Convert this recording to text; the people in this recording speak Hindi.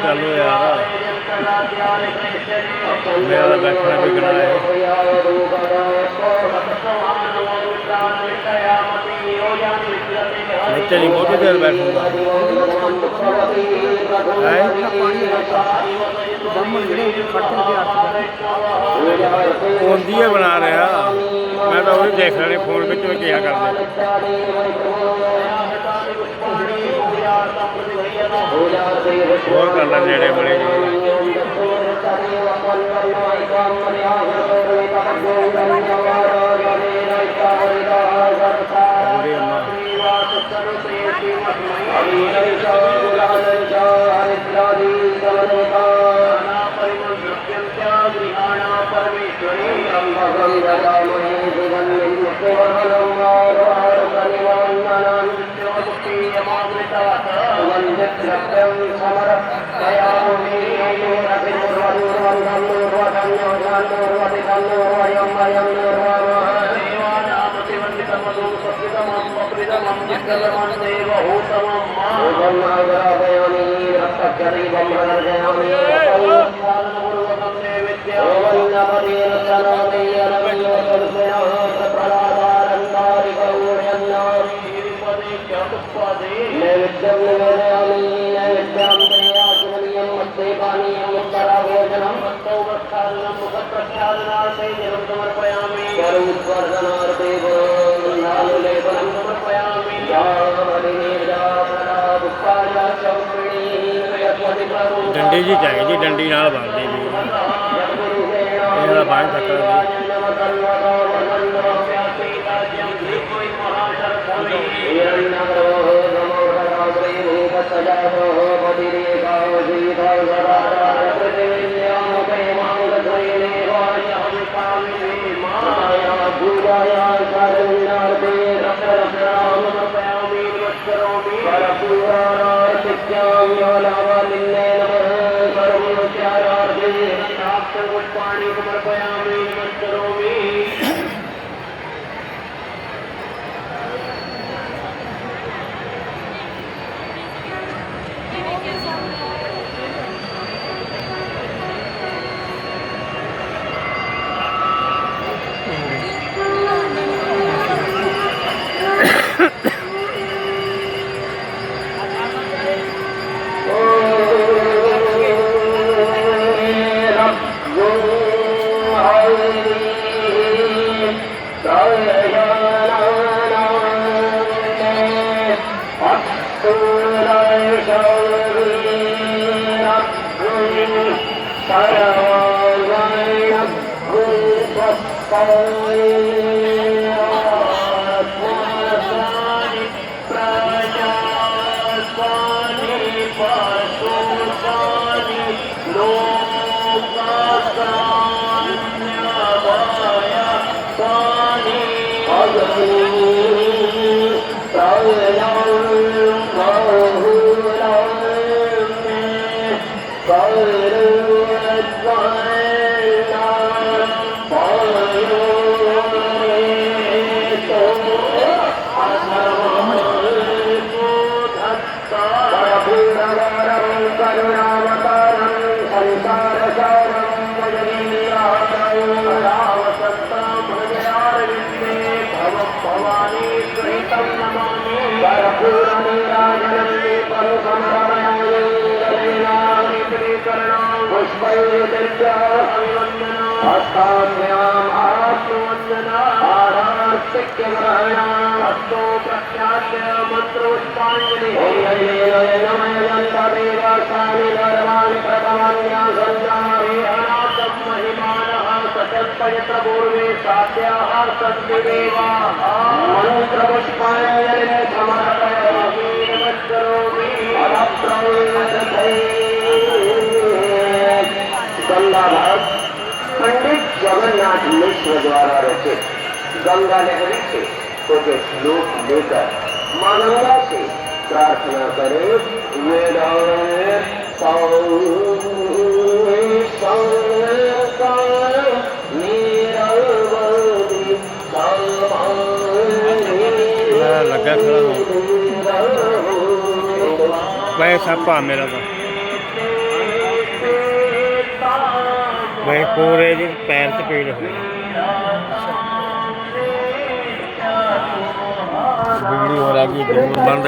चालू यार मेरा बैठना भी गना है नीचे नहीं बहुत देर बैठूंगा दिए बना रहा मैं तो वही देख रहा फोन में क्या कर और कर नेड़े बड़े डंडी जी चाहिए जी डंडी नाल बनती भी बांध सकता हस्ताभ्याम् आत्मवन्दना आधारसिक्यग्रहणाम् हस्तो प्रख्यात्य मन्त्रोष्पाञ्जलिः ॐ नमयन्तदेवासानि धर्माणि प्रथमान्यासञ्जाहे अनाथं महिमानः सचत्पयत्र पूर्वे साध्याः सन्ति देवाः मन्त्रपुष्पाञ्जलिं समर्पयामि नमस्करोमि गंगाधर पंडित जगन्नाथ मिश्र द्वारा रचित गंगा लहरी से कुछ श्लोक लेकर मां गंगा से प्रार्थना करें। लगा खड़ा हो वैसा पा मेरा तो वह पूरे दिन पैर से पीड़ हो बिगड़ी हो रहा कि बंद